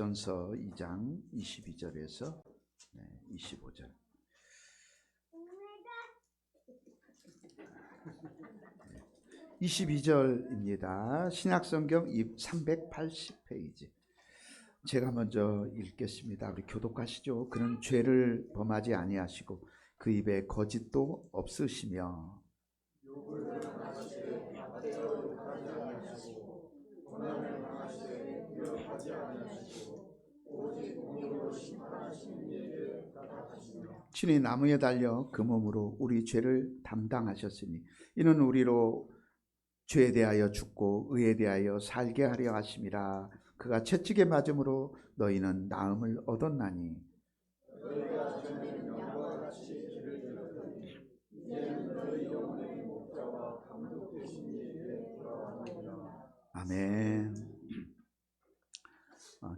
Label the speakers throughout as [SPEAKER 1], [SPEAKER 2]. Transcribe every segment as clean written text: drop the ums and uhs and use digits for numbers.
[SPEAKER 1] 전서 2장 22절에서 25절. 22절입니다. 신약성경 380페이지. 제가 먼저 읽겠습니다. 우리 교독하시죠. 그는 죄를 범하지 아니하시고 그 입에 거짓도 없으시며 친히 나무에 달려 그 몸으로 우리 죄를 담당하셨으니 이는 우리로 죄에 대하여 죽고 의에 대하여 살게 하려 하심이라. 그가 채찍에 맞음으로 너희는 나음을 얻었나니 아멘.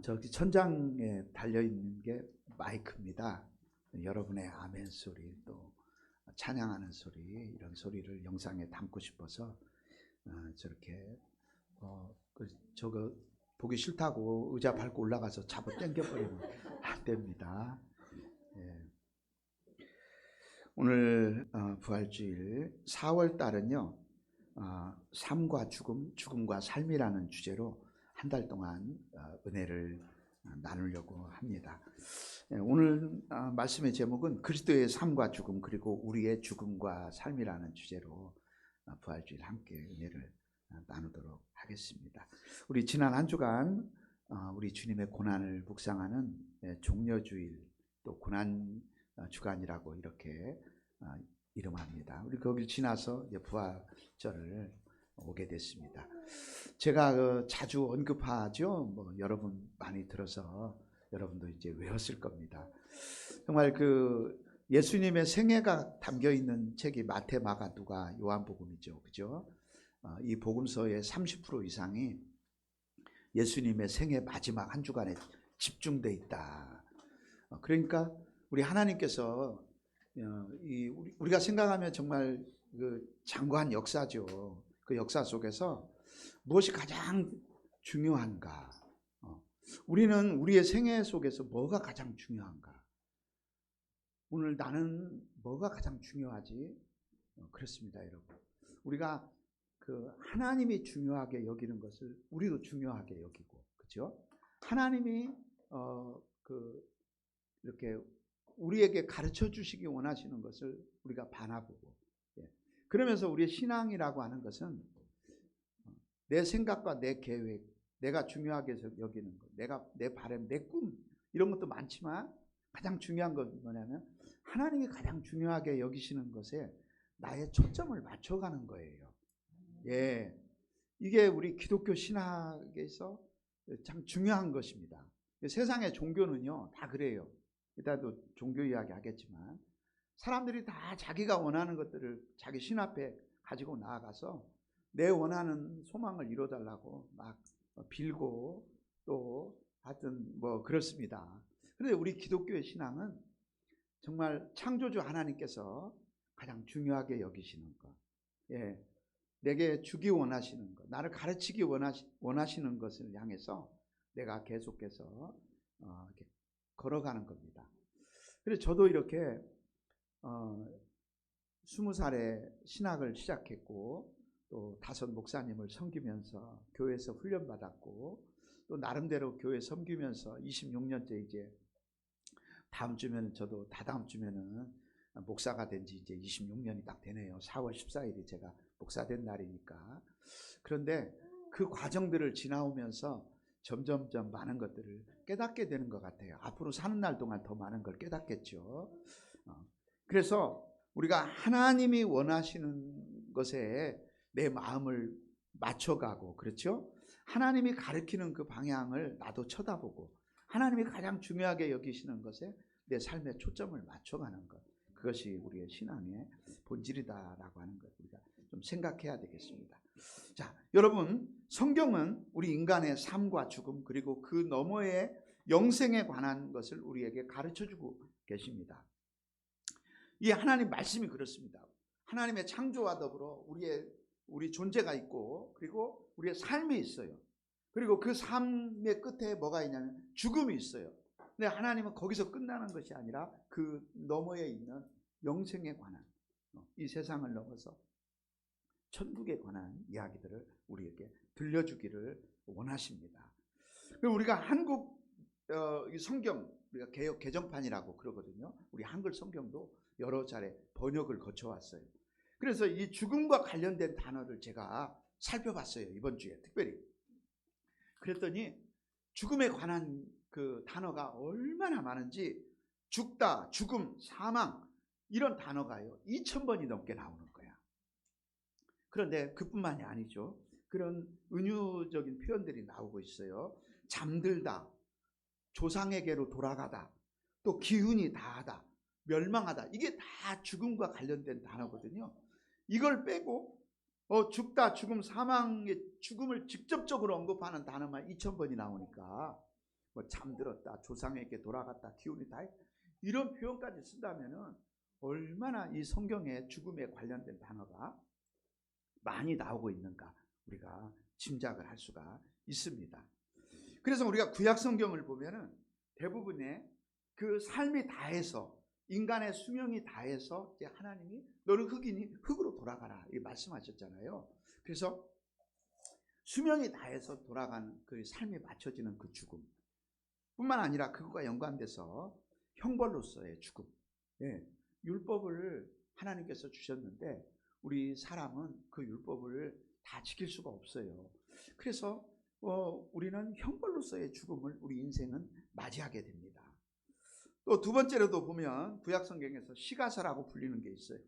[SPEAKER 1] 저기 천장에 달려있는 게 마이크입니다. 여러분의 아멘 소리, 또 찬양하는 소리, 이런 소리를 영상에 담고 싶어서 저렇게 저거 보기 싫다고 의자 밟고 올라가서 잡아 당겨버리면 안 됩니다. 예. 오늘 부활주일 4월 달은요, 삶과 죽음, 죽음과 삶이라는 주제로 한 달 동안 은혜를 나누려고 합니다. 오늘 말씀의 제목은 그리스도의 삶과 죽음 그리고 우리의 죽음과 삶이라는 주제로 부활주일 함께 은혜를 나누도록 하겠습니다. 우리 지난 한 주간 우리 주님의 고난을 묵상하는 종려주일, 또 고난 주간이라고 이렇게 이름합니다. 우리 거길 지나서 부활절을 오게 됐습니다. 제가 자주 언급하죠. 여러분 많이 들어서 여러분도 이제 외웠을 겁니다. 정말 예수님의 생애가 담겨 있는 책이 마태, 마가, 누가, 요한복음이죠. 그죠? 이 복음서의 30% 이상이 예수님의 생애 마지막 한 주간에 집중돼 있다. 그러니까 우리 하나님께서 우리가 생각하면 정말 장관 역사죠. 그 역사 속에서 무엇이 가장 중요한가? 우리는 우리의 생애 속에서 뭐가 가장 중요한가? 오늘 나는 뭐가 가장 중요하지? 그렇습니다, 여러분. 우리가 하나님이 중요하게 여기는 것을 우리도 중요하게 여기고, 그렇죠? 하나님이 이렇게 우리에게 가르쳐 주시기 원하시는 것을 우리가 바라보고, 그러면서 우리의 신앙이라고 하는 것은 내 생각과 내 계획, 내가 중요하게 여기는 것, 내 바람, 내 꿈, 이런 것도 많지만 가장 중요한 건 뭐냐면 하나님이 가장 중요하게 여기시는 것에 나의 초점을 맞춰가는 거예요. 예, 이게 우리 기독교 신학에서 참 중요한 것입니다. 세상의 종교는요 다 그래요. 이따도 종교 이야기 하겠지만 사람들이 다 자기가 원하는 것들을 자기 신 앞에 가지고 나아가서 내 원하는 소망을 이뤄달라고 막 빌고 또 하여튼 그렇습니다. 그런데 우리 기독교의 신앙은 정말 창조주 하나님께서 가장 중요하게 여기시는 것, 내게 주기 원하시는 것, 나를 가르치기 원하시는 것을 향해서 내가 계속해서 이렇게 걸어가는 겁니다. 그래서 저도 이렇게 20살에 신학을 시작했고 또 5 목사님을 섬기면서 교회에서 훈련받았고 또 나름대로 교회 섬기면서 26년째 이제 다음 주면 저도 다다음 주면은 목사가 된 지 이제 26년이 딱 되네요. 4월 14일이 제가 목사된 날이니까. 그런데 그 과정들을 지나오면서 점점점 많은 것들을 깨닫게 되는 것 같아요. 앞으로 사는 날 동안 더 많은 걸 깨닫겠죠. 그래서 우리가 하나님이 원하시는 것에 내 마음을 맞춰가고, 그렇죠? 하나님이 가르치는 그 방향을 나도 쳐다보고 하나님이 가장 중요하게 여기시는 것에 내 삶의 초점을 맞춰가는 것, 그것이 우리의 신앙의 본질이다라고 하는 것 우리가 좀 생각해야 되겠습니다. 자, 여러분, 성경은 우리 인간의 삶과 죽음 그리고 그 너머의 영생에 관한 것을 우리에게 가르쳐주고 계십니다. 이 하나님 말씀이 그렇습니다. 하나님의 창조와 더불어 우리 존재가 있고 그리고 우리의 삶이 있어요. 그리고 그 삶의 끝에 뭐가 있냐면 죽음이 있어요. 근데 하나님은 거기서 끝나는 것이 아니라 그 너머에 있는 영생에 관한, 이 세상을 넘어서 천국에 관한 이야기들을 우리에게 들려주기를 원하십니다. 그리고 우리가 한국 이 성경, 우리가 개역 개정판이라고 그러거든요. 우리 한글 성경도 여러 차례 번역을 거쳐왔어요. 그래서 이 죽음과 관련된 단어를 제가 살펴봤어요. 이번 주에 특별히. 그랬더니 죽음에 관한 그 단어가 얼마나 많은지, 죽다, 죽음, 사망 이런 단어가요 2000번이 넘게 나오는 거야. 그런데 그뿐만이 아니죠. 그런 은유적인 표현들이 나오고 있어요. 잠들다, 조상에게로 돌아가다, 또 기운이 다하다, 멸망하다, 이게 다 죽음과 관련된 단어거든요. 이걸 빼고 죽다, 죽음, 사망의 죽음을 직접적으로 언급하는 단어만 2000번이 나오니까 뭐 잠들었다, 조상에게 돌아갔다, 기운이 다, 이런 표현까지 쓴다면은 얼마나 이 성경에 죽음에 관련된 단어가 많이 나오고 있는가 우리가 짐작을 할 수가 있습니다. 그래서 우리가 구약 성경을 보면은 대부분의 그 삶이 다해서, 인간의 수명이 다해서 이제 하나님이 너는 흙이니 흙으로 돌아가라 이 말씀하셨잖아요. 그래서 수명이 다해서 돌아가는 그 삶이 맞춰지는 그 죽음 뿐만 아니라 그것과 연관돼서 형벌로서의 죽음, 예, 율법을 하나님께서 주셨는데 우리 사람은 그 율법을 다 지킬 수가 없어요. 그래서 우리는 형벌로서의 죽음을 우리 인생은 맞이하게 됩니다. 또 두 번째로도 보면 구약 성경에서 시가서라고 불리는 게 있어요.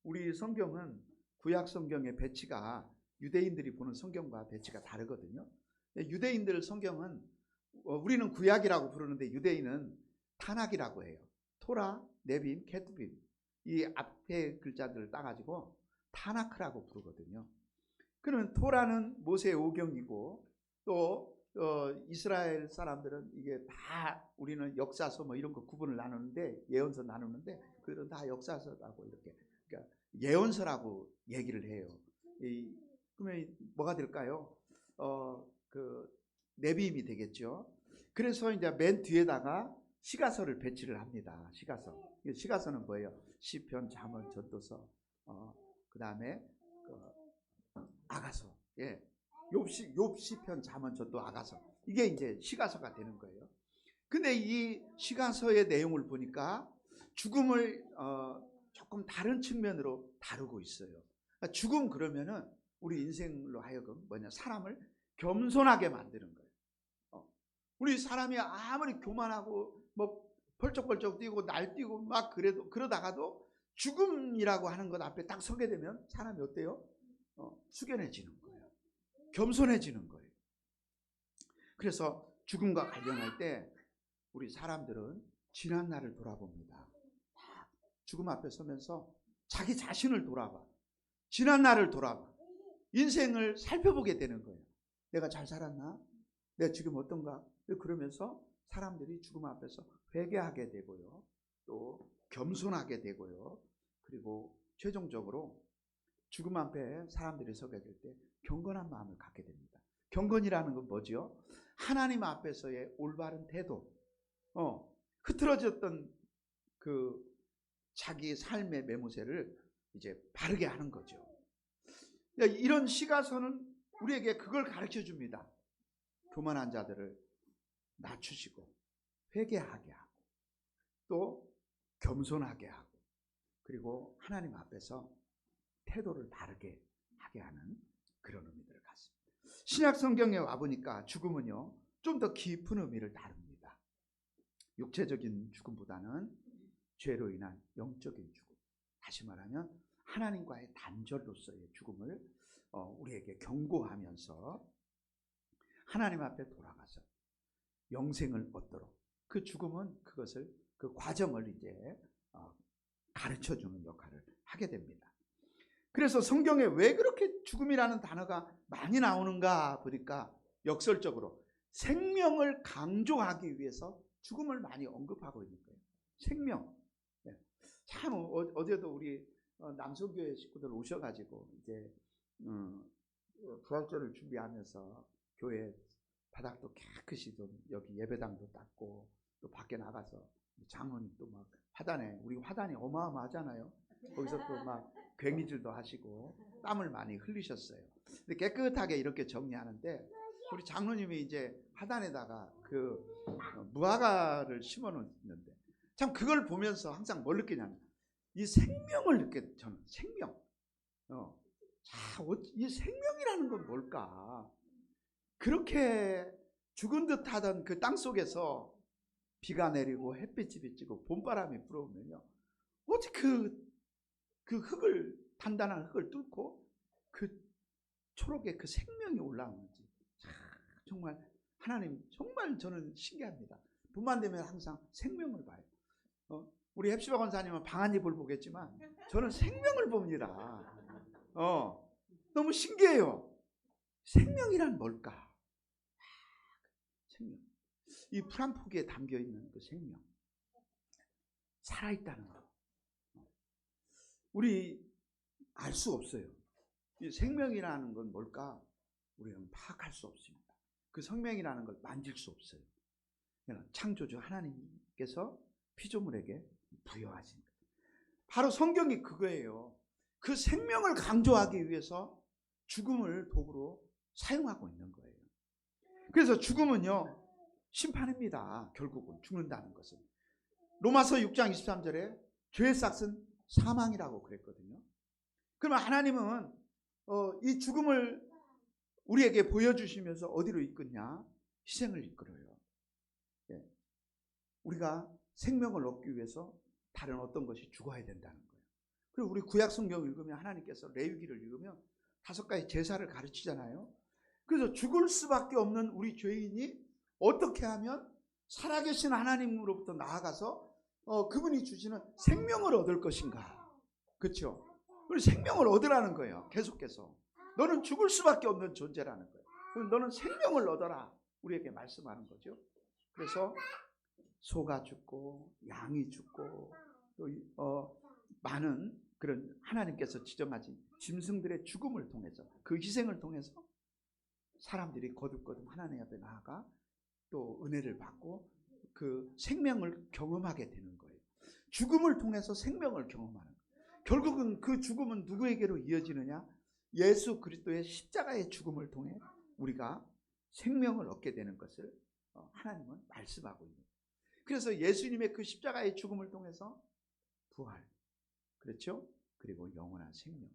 [SPEAKER 1] 우리 성경은 구약 성경의 배치가 유대인들이 보는 성경과 배치가 다르거든요. 유대인들 성경은 우리는 구약이라고 부르는데 유대인은 타낙이라고 해요. 토라, 네빔, 케투빔, 이 앞에 글자들을 따가지고 타나크라고 부르거든요. 그러면 토라는 모세의 오경이고, 또 이스라엘 사람들은 이게 다, 우리는 역사서 뭐 이런 거 구분을 나누는데, 예언서 나누는데 그들은 다 역사서라고 이렇게, 그러니까 예언서라고 얘기를 해요. 그러면 뭐가 될까요? 그 네비임이 되겠죠. 그래서 이제 맨 뒤에다가 시가서를 배치를 합니다. 시가서는 뭐예요? 시편, 잠언, 전도서, 그 다음에 아가서, 예, 욥시편, 잠언, 전도, 아가서, 이게 이제 시가서가 되는 거예요. 근데 이 시가서의 내용을 보니까 죽음을 조금 다른 측면으로 다루고 있어요. 그러니까 죽음 그러면은 우리 인생으로 하여금 뭐냐, 사람을 겸손하게 만드는 거예요. 우리 사람이 아무리 교만하고 뭐 벌쩍벌쩍 뛰고 날뛰고 막 그러다가도 죽음이라고 하는 것 앞에 딱 서게 되면 사람이 어때요? 숙연해지는 거예요. 겸손해지는 거예요. 그래서 죽음과 관련할 때 우리 사람들은 지난 날을 돌아봅니다. 죽음 앞에 서면서 자기 자신을 돌아봐. 지난 날을 돌아봐. 인생을 살펴보게 되는 거예요. 내가 잘 살았나? 내가 지금 어떤가? 그러면서 사람들이 죽음 앞에서 회개하게 되고요. 또 겸손하게 되고요. 그리고 최종적으로 죽음 앞에 사람들이 서게 될 때 경건한 마음을 갖게 됩니다. 경건이라는 건 뭐죠? 하나님 앞에서의 올바른 태도, 흐트러졌던 그 자기 삶의 매무새를 이제 바르게 하는 거죠. 이런 시가서는 우리에게 그걸 가르쳐 줍니다. 교만한 자들을 낮추시고 회개하게 하고, 또 겸손하게 하고, 그리고 하나님 앞에서 태도를 바르게 하게 하는 그런 의미들을 갖습니다. 신약 성경에 와보니까 죽음은요 좀 더 깊은 의미를 다룹니다. 육체적인 죽음보다는 죄로 인한 영적인 죽음, 다시 말하면 하나님과의 단절로서의 죽음을 우리에게 경고하면서 하나님 앞에 돌아가서 영생을 얻도록, 그 죽음은 그것을, 그 과정을 이제 가르쳐주는 역할을 하게 됩니다. 그래서 성경에 왜 그렇게 죽음이라는 단어가 많이 나오는가 보니까 역설적으로 생명을 강조하기 위해서 죽음을 많이 언급하고 있는 거예요. 생명. 참 어제도 우리 남성교회 식구들 오셔가지고 이제 부활절을 준비하면서 교회 바닥도 깨끗이 좀 여기 예배당도 닦고 또 밖에 나가서 장로님 또 막 화단에, 우리 화단이 어마어마하잖아요. 거기서 또 막 괭이질도 하시고 땀을 많이 흘리셨어요. 근데 깨끗하게 이렇게 정리하는데 우리 장로님이 이제 화단에다가 그 무화과를 심어 놓는데 참 그걸 보면서 항상 뭘 느끼냐면 이 생명을 느껴요. 저는 생명. 자, 이 생명이라는 건 뭘까? 그렇게 죽은 듯 하던 그 땅 속에서 비가 내리고 햇빛이 비치고 봄바람이 불어오면요, 어떻게 그 흙을, 단단한 흙을 뚫고 그 초록의 그 생명이 올라오는지 정말 하나님 정말 저는 신기합니다. 봄만 되면 항상 생명을 봐요. 우리 헵시바 권사님은 방한잎을 보겠지만 저는 생명을 봅니다. 너무 신기해요. 생명이란 뭘까? 생명. 이 풀 한 포기에 담겨있는 그 생명, 살아있다는 거, 우리 알 수 없어요. 이 생명이라는 건 뭘까? 우리는 파악할 수 없습니다. 그 생명이라는 걸 만질 수 없어요. 창조주 하나님께서 피조물에게 부여하신 거예요. 바로 성경이 그거예요. 그 생명을 강조하기 위해서 죽음을 도구로 사용하고 있는 거예요. 그래서 죽음은요, 심판입니다. 결국은 죽는다는 것은. 로마서 6장 23절에 죄의 삭은 사망이라고 그랬거든요. 그러면 하나님은 이 죽음을 우리에게 보여주시면서 어디로 이끄냐? 희생을 이끌어요. 예. 우리가 생명을 얻기 위해서 다른 어떤 것이 죽어야 된다는 거예요. 그리고 우리 구약 성경을 읽으면 하나님께서 레위기를 읽으면 5가지 제사를 가르치잖아요. 그래서 죽을 수밖에 없는 우리 죄인이 어떻게 하면 살아계신 하나님으로부터 나아가서 그분이 주시는 생명을 얻을 것인가. 그렇죠? 우리 생명을 얻으라는 거예요. 계속해서. 너는 죽을 수밖에 없는 존재라는 거예요. 그럼 너는 생명을 얻어라. 우리에게 말씀하는 거죠. 그래서 소가 죽고 양이 죽고 또 많은 그런 하나님께서 지정하신 짐승들의 죽음을 통해서, 그 희생을 통해서 사람들이 거듭거듭 하나님 앞에 나아가 또 은혜를 받고 그 생명을 경험하게 되는 거예요. 죽음을 통해서 생명을 경험하는 거예요. 결국은 그 죽음은 누구에게로 이어지느냐? 예수 그리스도의 십자가의 죽음을 통해 우리가 생명을 얻게 되는 것을 하나님은 말씀하고 있는 거예요. 그래서 예수님의 그 십자가의 죽음을 통해서 부활, 그렇죠? 그리고 영원한 생명.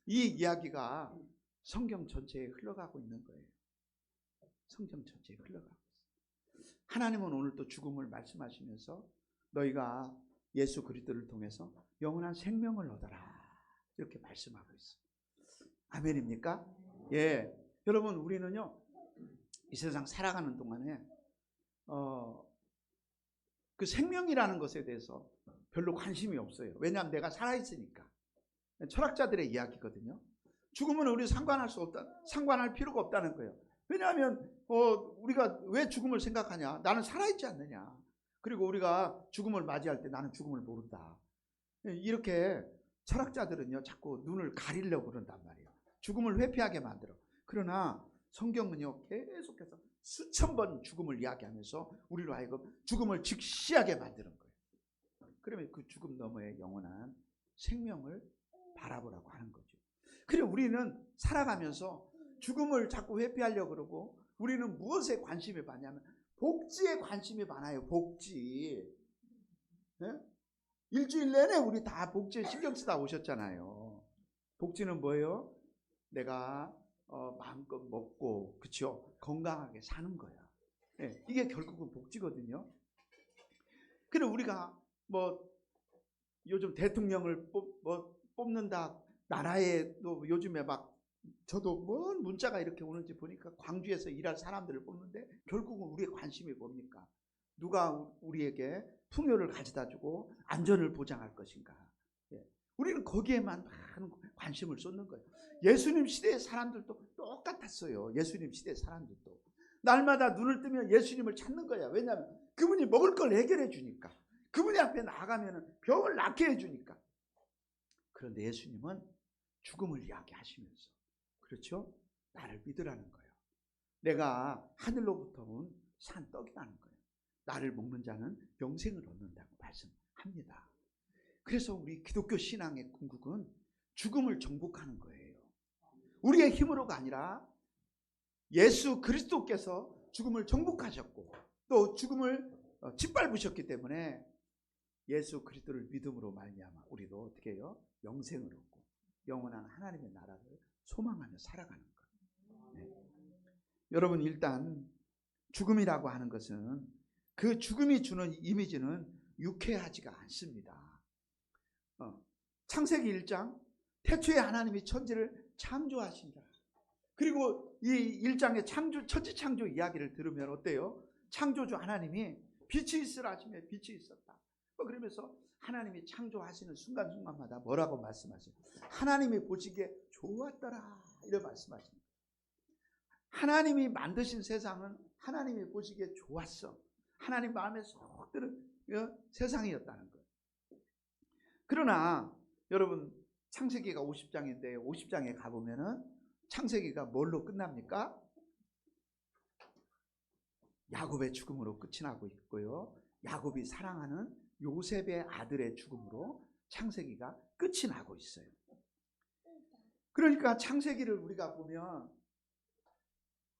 [SPEAKER 1] 이 이야기가 성경 전체에 흘러가고 있는 거예요. 성경 전체에 흘러가고 있어요. 하나님은 오늘 또 죽음을 말씀하시면서 너희가 예수 그리스도를 통해서 영원한 생명을 얻어라, 이렇게 말씀하고 있어요. 아멘입니까? 예. 여러분, 우리는요, 이 세상 살아가는 동안에 그 생명이라는 것에 대해서 별로 관심이 없어요. 왜냐하면 내가 살아있으니까. 철학자들의 이야기거든요. 죽음은 우리 상관할 필요가 없다는 거예요. 왜냐하면 우리가 왜 죽음을 생각하냐? 나는 살아있지 않느냐? 그리고 우리가 죽음을 맞이할 때 나는 죽음을 모른다. 이렇게 철학자들은요, 자꾸 눈을 가리려고 그런단 말이에요. 죽음을 회피하게 만들어. 그러나 성경은요, 계속해서 수천 번 죽음을 이야기하면서 우리로 하여금 죽음을 직시하게 만드는 거예요. 그러면 그 죽음 너머의 영원한 생명을 바라보라고 하는 거죠. 그리고 우리는 살아가면서 죽음을 자꾸 회피하려고 그러고, 우리는 무엇에 관심이 많냐면 복지에 관심이 많아요. 복지. 네? 일주일 내내 우리 다 복지에 신경 쓰다 오셨잖아요. 복지는 뭐예요? 내가 마음껏 먹고, 그렇죠? 건강하게 사는 거야. 네, 이게 결국은 복지거든요. 그리고 우리가 요즘 대통령을 뽑는다, 나라에 또 요즘에 막 저도 뭔 문자가 이렇게 오는지 보니까 광주에서 일할 사람들을 뽑는데 결국은 우리의 관심이 뭡니까? 누가 우리에게 풍요를 가져다 주고 안전을 보장할 것인가. 예. 우리는 거기에만 많은 관심을 쏟는 거예요. 예수님 시대의 사람들도 똑같았어요. 예수님 시대의 사람들도 날마다 눈을 뜨면 예수님을 찾는 거야. 왜냐하면 그분이 먹을 걸 해결해 주니까, 그분이 앞에 나가면 병을 낫게 해주니까. 그런데 예수님은 죽음을 이야기하시면서, 그렇죠? 나를 믿으라는 거예요. 내가 하늘로부터 온 산 떡이라는 거예요. 나를 먹는 자는 영생을 얻는다고 말씀합니다. 그래서 우리 기독교 신앙의 궁극은 죽음을 정복하는 거예요. 우리의 힘으로가 아니라 예수 그리스도께서 죽음을 정복하셨고 또 죽음을 짓밟으셨기 때문에 예수 그리스도를 믿음으로 말미암아 우리도 어떻게 해요? 영생을 얻고 영원한 하나님의 나라를 소망하며 살아가는 거예요. 네. 여러분, 일단 죽음이라고 하는 것은 그 죽음이 주는 이미지는 유쾌하지가 않습니다. 창세기 1장 태초에 하나님이 천지를 창조하신다. 그리고 이 1장의 천지창조 이야기를 들으면 어때요? 창조주 하나님이 빛이 있으라 하시며 빛이 있었다. 그러면서 하나님이 창조하시는 순간순간마다 뭐라고 말씀하세요? 하나님이 보시기에 좋았더라 이런 말씀하십니다. 하나님이 만드신 세상은 하나님이 보시기에 좋았어. 하나님 마음에 쏙 드는 세상이었다는 거예요. 그러나 여러분, 창세기가 50장인데 50장에 가보면은 창세기가 뭘로 끝납니까? 야곱의 죽음으로 끝이 나고 있고요. 야곱이 사랑하는 요셉의 아들의 죽음으로 창세기가 끝이 나고 있어요. 그러니까 창세기를 우리가 보면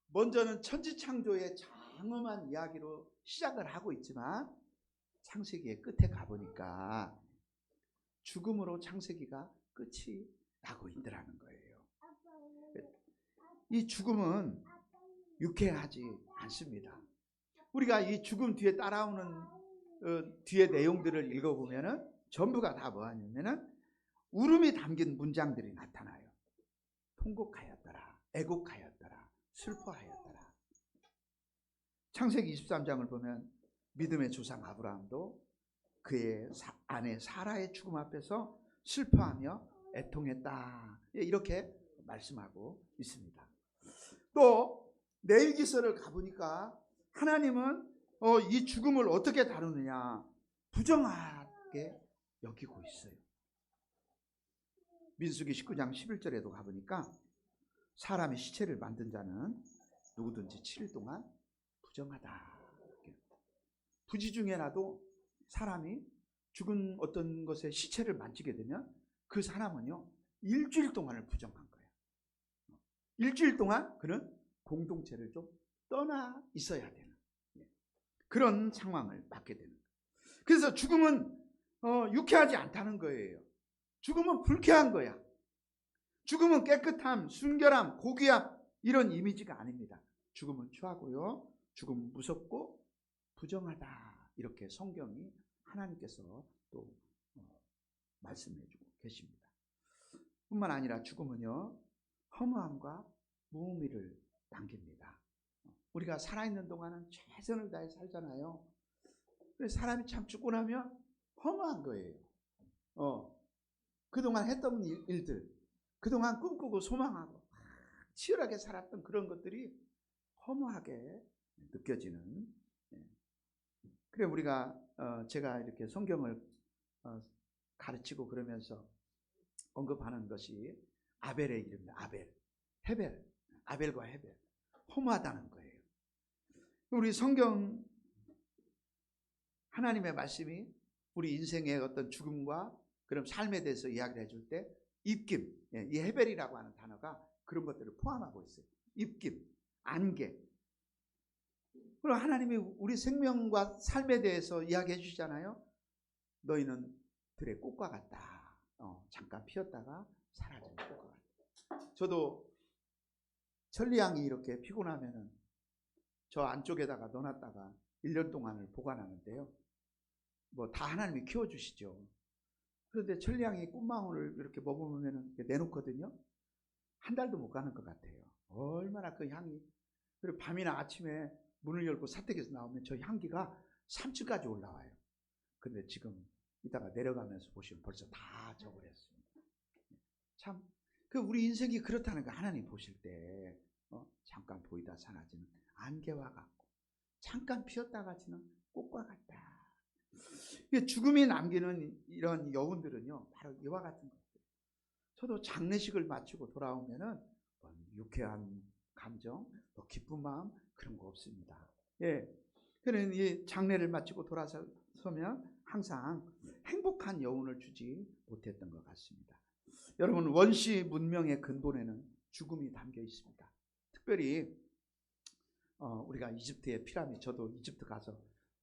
[SPEAKER 1] 먼저는 천지창조의 장엄한 이야기로 시작을 하고 있지만 창세기의 끝에 가보니까 죽음으로 창세기가 끝이 나고 있더라는 거예요. 이 죽음은 유쾌하지 않습니다. 우리가 이 죽음 뒤에 따라오는 뒤에 내용들을 읽어보면은 전부가 다 뭐냐면은 울음이 담긴 문장들이 나타나요. 통곡하였더라, 애곡하였더라, 슬퍼하였더라. 창세기 23장을 보면 믿음의 조상 아브라함도 그의 아내 사라의 죽음 앞에서 슬퍼하며 애통했다, 이렇게 말씀하고 있습니다. 또 레위기서를 가보니까 하나님은 이 죽음을 어떻게 다루느냐, 부정하게 여기고 있어요. 민수기 19장 11절에도 가보니까 사람의 시체를 만든 자는 누구든지 7일 동안 부정하다. 부지 중에라도 사람이 죽은 어떤 것의 시체를 만지게 되면 그 사람은요 일주일 동안을 부정한 거예요. 일주일 동안 그는 공동체를 좀 떠나 있어야 되는 그런 상황을 맞게 되는 거예요. 그래서 죽음은 유쾌하지 않다는 거예요. 죽음은 불쾌한 거야. 죽음은 깨끗함, 순결함, 고귀함 이런 이미지가 아닙니다. 죽음은 추하고요, 죽음은 무섭고 부정하다, 이렇게 성경이 하나님께서 또 말씀해주고 계십니다. 뿐만 아니라 죽음은요 허무함과 무의미를 남깁니다. 우리가 살아있는 동안은 최선을 다해 살잖아요. 그래서 사람이 참 죽고 나면 허무한 거예요. 그동안 했던 일들, 그동안 꿈꾸고 소망하고 치열하게 살았던 그런 것들이 허무하게 느껴지는. 그래 우리가 제가 이렇게 성경을 가르치고 그러면서 언급하는 것이 아벨의 이름입니다. 헤벨, 아벨과 헤벨. 허무하다는 거예요. 우리 성경 하나님의 말씀이 우리 인생의 어떤 죽음과 그런 삶에 대해서 이야기를 해줄 때 입김, 이 헤벨이라고 하는 단어가 그런 것들을 포함하고 있어요. 입김, 안개. 그리고 하나님이 우리 생명과 삶에 대해서 이야기해 주시잖아요. 너희는 들의 꽃과 같다. 잠깐 피었다가 사라지는 꽃과 같다. 저도 천리향이 이렇게 피고 나면은 저 안쪽에다가 넣어놨다가 1년 동안을 보관하는데요. 뭐 다 하나님이 키워주시죠. 그런데 천리향이 꽃망울을 이렇게 먹으면 내놓거든요. 한 달도 못 가는 것 같아요. 얼마나 그 향이. 그리고 밤이나 아침에 문을 열고 사택에서 나오면 저 향기가 3층까지 올라와요. 근데 지금 이따가 내려가면서 보시면 벌써 다 져버렸습니다. 참, 그 우리 인생이 그렇다는 거 하나님 보실 때 잠깐 보이다 사라지는 안개와 같고 잠깐 피었다가 지는 꽃과 같다. 죽음이 남기는 이런 여운들은요 바로 이와 같은 것들. 저도 장례식을 마치고 돌아오면은 유쾌한 감정, 또 기쁜 마음 그런 거 없습니다. 예, 그는 이 장례를 마치고 돌아서면 항상 행복한 여운을 주지 못했던 것 같습니다. 여러분, 원시 문명의 근본에는 죽음이 담겨 있습니다. 특별히 우리가 이집트의 피라미드, 저도 이집트 가서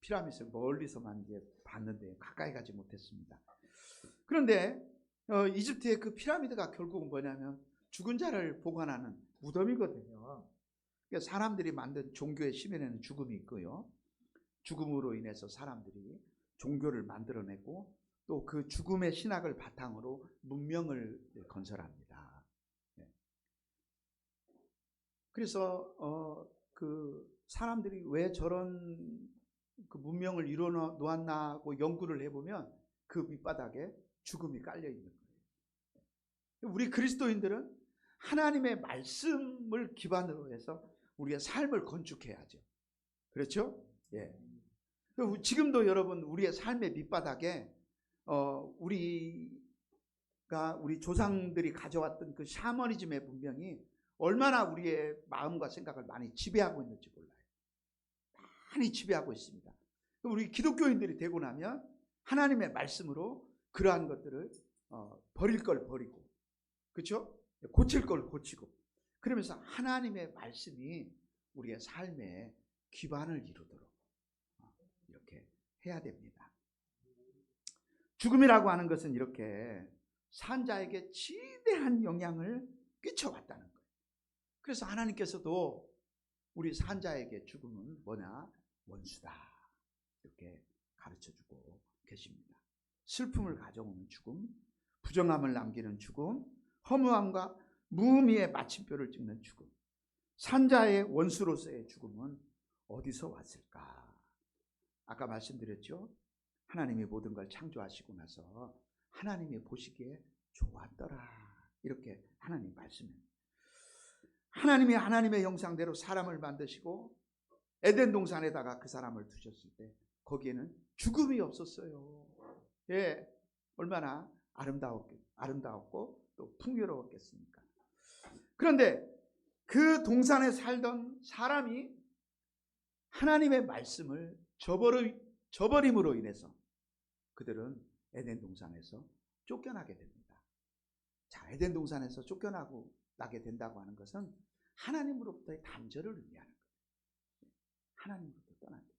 [SPEAKER 1] 피라미드를 멀리서만 이제 봤는데 가까이 가지 못했습니다. 그런데 이집트의 그 피라미드가 결국은 뭐냐면 죽은 자를 보관하는 무덤이거든요. 그러니까 사람들이 만든 종교의 심연에는 죽음이 있고요. 죽음으로 인해서 사람들이 종교를 만들어내고 또 그 죽음의 신학을 바탕으로 문명을 건설합니다. 그래서 그 사람들이 왜 저런 그 문명을 이루어 놓았나고 연구를 해보면 그 밑바닥에 죽음이 깔려 있는 거예요. 우리 그리스도인들은 하나님의 말씀을 기반으로 해서 우리의 삶을 건축해야죠. 그렇죠? 예. 지금도 여러분 우리의 삶의 밑바닥에 우리 조상들이 가져왔던 그 샤머니즘의 문명이 얼마나 우리의 마음과 생각을 많이 지배하고 있는지 몰라요. 많이 지배하고 있습니다. 우리 기독교인들이 되고 나면 하나님의 말씀으로 그러한 것들을 버릴 걸 버리고, 그렇죠? 고칠 걸 고치고, 그러면서 하나님의 말씀이 우리의 삶의 기반을 이루도록 이렇게 해야 됩니다. 죽음이라고 하는 것은 이렇게 산자에게 지대한 영향을 끼쳐왔다는 거예요. 그래서 하나님께서도 우리 산자에게 죽음은 뭐냐? 원수다. 이렇게 가르쳐주고 계십니다. 슬픔을 가져오는 죽음, 부정함을 남기는 죽음, 허무함과 무의미의 마침표를 찍는 죽음. 산자의 원수로서의 죽음은 어디서 왔을까? 아까 말씀드렸죠. 하나님이 모든 걸 창조하시고 나서 하나님이 보시기에 좋았더라. 이렇게 하나님 말씀입니다. 하나님이 하나님의 형상대로 사람을 만드시고 에덴 동산에다가 그 사람을 두셨을 때 거기에는 죽음이 없었어요. 예, 얼마나 아름다웠고 또 풍요로웠겠습니까? 그런데 그 동산에 살던 사람이 하나님의 말씀을 저버림으로 인해서 그들은 에덴 동산에서 쫓겨나게 됩니다. 자, 에덴 동산에서 쫓겨나게 된다고 하는 것은 하나님으로부터의 단절을 의미하는 거예요. 하나님으로부터 떠나게.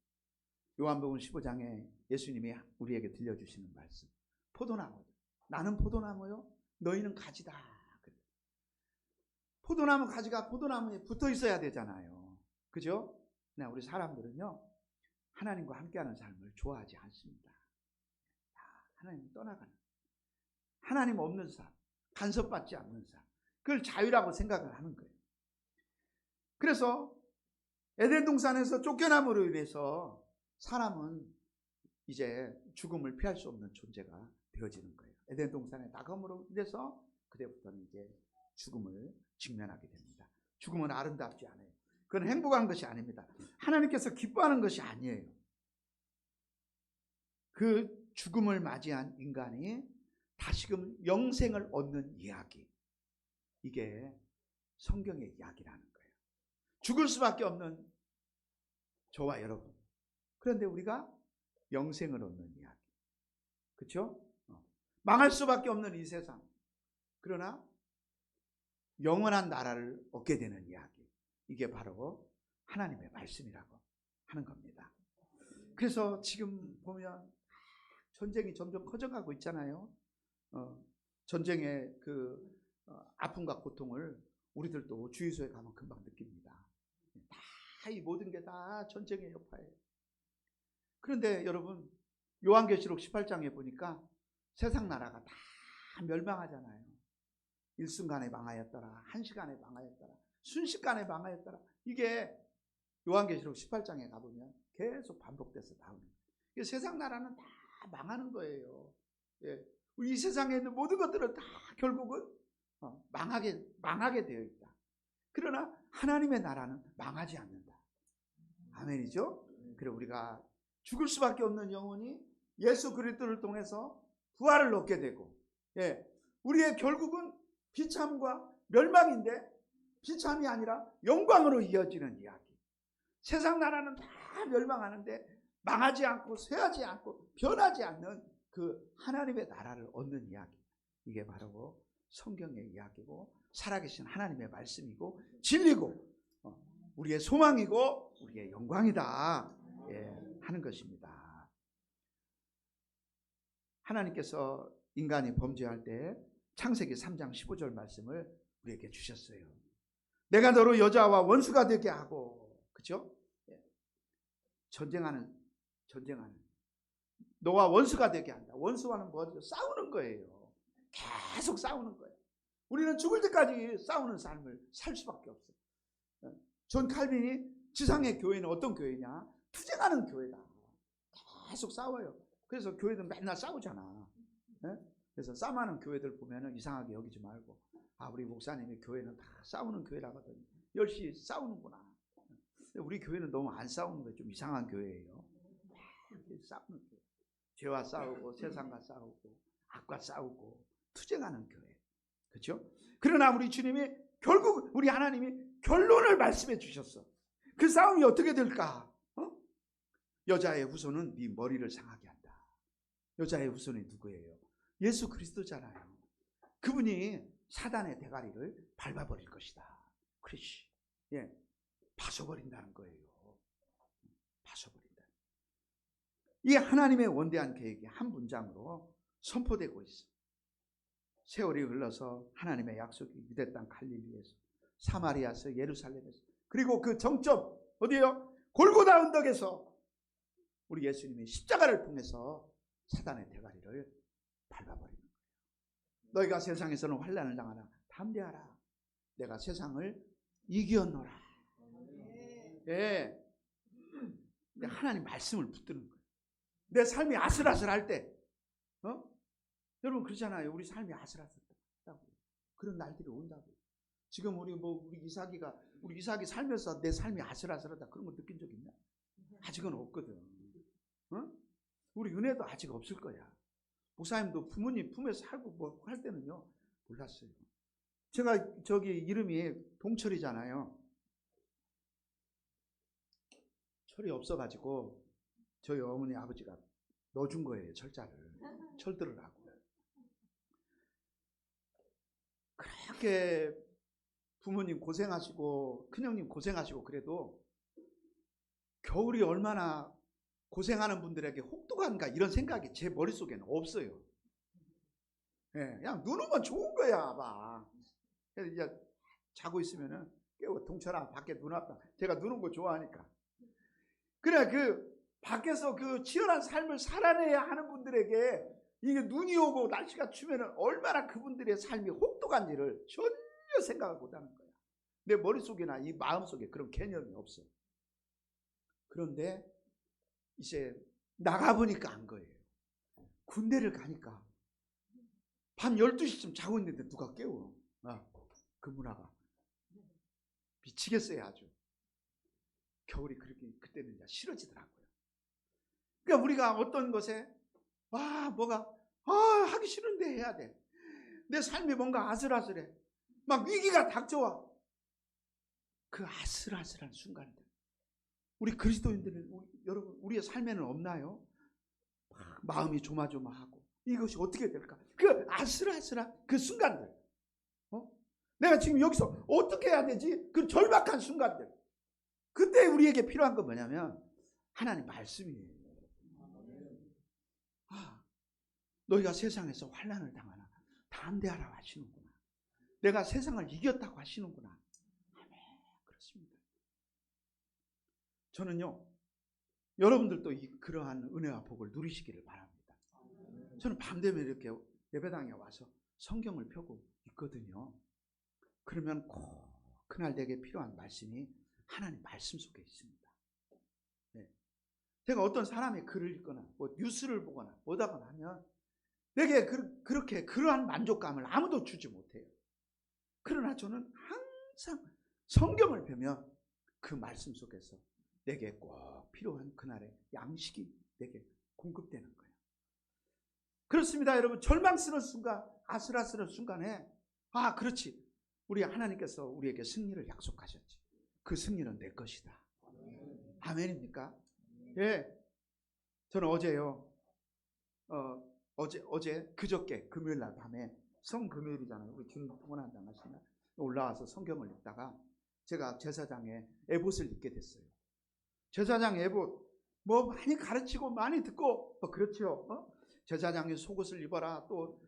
[SPEAKER 1] 요한복음 15장에 예수님이 우리에게 들려주시는 말씀. 포도나무. 나는 포도나무요. 너희는 가지다. 포도나무 가지가 포도나무에 붙어 있어야 되잖아요. 그죠? 그냥 우리 사람들은요, 하나님과 함께하는 삶을 좋아하지 않습니다. 하나님 떠나가는, 하나님 없는 삶, 간섭받지 않는 삶, 그걸 자유라고 생각을 하는 거예요. 그래서 에덴 동산에서 쫓겨남으로 인해서 사람은 이제 죽음을 피할 수 없는 존재가 되어지는 거예요. 에덴 동산에 나감으로 인해서 그때부터는 이제 죽음을 직면하게 됩니다. 죽음은 아름답지 않아요. 그건 행복한 것이 아닙니다. 하나님께서 기뻐하는 것이 아니에요. 그 죽음을 맞이한 인간이 다시금 영생을 얻는 이야기, 이게 성경의 이야기라는 거예요. 죽을 수밖에 없는 저와 여러분, 그런데 우리가 영생을 얻는 이야기, 그렇죠? 망할 수밖에 없는 이 세상, 그러나 영원한 나라를 얻게 되는 이야기, 이게 바로 하나님의 말씀이라고 하는 겁니다. 그래서 지금 보면 전쟁이 점점 커져가고 있잖아요. 전쟁의 그 아픔과 고통을 우리들도 주유소에 가면 금방 느낍니다. 다 이 모든 게 다 전쟁의 여파예요. 그런데 여러분, 요한계시록 18장에 보니까 세상 나라가 다 멸망하잖아요. 일순간에 망하였더라, 한시간에 망하였더라, 순식간에 망하였더라. 이게 요한계시록 18장에 가보면 계속 반복돼서 나오는 거예요. 세상 나라는 다 망하는 거예요. 예. 이 세상에 있는 모든 것들은 다 결국은 망하게 되어 있다. 그러나 하나님의 나라는 망하지 않는다. 아멘이죠? 그리고 우리가 죽을 수밖에 없는 영혼이 예수 그리스도를 통해서 부활을 얻게 되고, 예, 우리의 결국은 비참과 멸망인데 비참이 아니라 영광으로 이어지는 이야기. 세상 나라는 다 멸망하는데 망하지 않고 쇠하지 않고 변하지 않는 그 하나님의 나라를 얻는 이야기. 이게 바로 성경의 이야기고 살아계신 하나님의 말씀이고 진리고 우리의 소망이고 우리의 영광이다 하는 것입니다. 하나님께서 인간이 범죄할 때 창세기 3장 15절 말씀을 우리에게 주셨어요. 내가 너로 여자와 원수가 되게 하고, 그렇죠? 전쟁하는 너와 원수가 되게 한다. 원수와는 뭐죠? 싸우는 거예요. 계속 싸우는 거예요. 우리는 죽을 때까지 싸우는 삶을 살 수밖에 없어요. 존 칼빈이 지상의 교회는 어떤 교회냐? 투쟁하는 교회다. 계속 싸워요. 그래서 교회들 맨날 싸우잖아. 그래서 싸움하는 교회들 보면은 이상하게 여기지 말고, 아, 우리 목사님의 교회는 다 싸우는 교회라거든요. 열심히 싸우는구나. 우리 교회는 너무 안 싸우는 거예요. 좀 이상한 교회예요. 싸우는 교회. 죄와 싸우고 세상과 싸우고 악과 싸우고 투쟁하는 교회. 그렇죠? 그러나 우리 주님이 결국 우리 하나님이 결론을 말씀해 주셨어. 그 싸움이 어떻게 될까? 여자의 후손은 네 머리를 상하게 한다. 여자의 후손이 누구예요? 예수 그리스도잖아요. 그분이 사단의 대가리를 밟아버릴 것이다. 그렇지. 파서버린다는 거예요. 파서버린다. 이 하나님의 원대한 계획이 한 문장으로 선포되고 있어. 세월이 흘러서 하나님의 약속이 유대 땅 갈릴리에서, 사마리아에서, 예루살렘에서, 그리고 그 정점 어디예요? 골고다 언덕에서 우리 예수님이 십자가를 통해서 사단의 대가리를 밟아버리는 거예요. 너희가 세상에서는 환난을 당하나 담대하라. 내가 세상을 이겼노라. 하나님 말씀을 붙드는 거예요. 내 삶이 아슬아슬할 때, 여러분 그러잖아요. 우리 삶이 아슬아슬하다고. 그런 날들이 온다고. 지금 우리 이삭이 살면서 내 삶이 아슬아슬하다 그런 거 느낀 적 있나? 아직은 없거든. 우리 은혜도 아직 없을 거야. 목사님도 부모님 품에서 살고 뭐 할 때는요 몰랐어요. 제가 저기 이름이 동철이잖아요. 철이 없어가지고 저희 어머니 아버지가 넣어준 거예요. 철자를. 철 들으라고. 그렇게 부모님 고생하시고 큰형님 고생하시고 그래도 겨울이 얼마나 고생하는 분들에게 혹독한가 이런 생각이 제 머릿속에는 없어요. 그냥 눈 오면 좋은 거야. 봐. 그래서 이제 자고 있으면은 깨워. 동철아 밖에 눈 왔다. 제가 눈 온 거 좋아하니까. 그래 그 밖에서 그 치열한 삶을 살아내야 하는 분들에게 이게 눈이 오고 날씨가 추면은 얼마나 그분들의 삶이 혹독한지를 전혀 생각을 못하는 거야. 내 머릿속이나 이 마음속에 그런 개념이 없어. 그런데 이제 나가보니까 안 거예요. 군대를 가니까 밤 12시쯤 자고 있는데 누가 깨워. 그 문화가 미치겠어요. 아주 겨울이 그렇게 그때는 이제 싫어지더라고요. 그러니까 우리가 어떤 것에 하기 싫은데 해야 돼. 내 삶이 뭔가 아슬아슬해. 막 위기가 닥쳐와. 그 아슬아슬한 순간들. 우리 그리스도인들은 여러분 우리의 삶에는 없나요? 마음이 조마조마하고 이것이 어떻게 될까? 그 아슬아슬한 그 순간들. 내가 지금 여기서 어떻게 해야 되지? 그 절박한 순간들. 그때 우리에게 필요한 건 뭐냐면 하나님 말씀이에요. 너희가 세상에서 환난을 당하나 담대하라 하시는구나. 내가 세상을 이겼다고 하시는구나. 아멘. 그렇습니다. 저는요 여러분들도 그러한 은혜와 복을 누리시기를 바랍니다. 저는 밤 되면 이렇게 예배당에 와서 성경을 펴고 있거든요. 그러면 꼭 그날 내게 필요한 말씀이 하나님 말씀 속에 있습니다. 제가 어떤 사람의 글을 읽거나 뭐 뉴스를 보거나 뭐다거나 하면 내게 그렇게 그러한 만족감을 아무도 주지 못해요. 그러나 저는 항상 성경을 펴면 그 말씀 속에서 내게 꼭 필요한 그날의 양식이 내게 공급되는 거예요. 그렇습니다. 여러분 절망스러운 순간, 아슬아슬한 순간에 그렇지. 우리 하나님께서 우리에게 승리를 약속하셨지. 그 승리는 내 것이다. 아멘입니까? 예. 저는 어제요. 어제 그저께 금요일 날 밤에 성금요일이잖아요. 우리 주님 후원한다는 하시나 올라와서 성경을 읽다가 제가 제사장의 에봇을 읽게 됐어요. 제사장 에봇 뭐 많이 가르치고 많이 듣고 그렇죠. 제사장이 속옷을 입어라. 또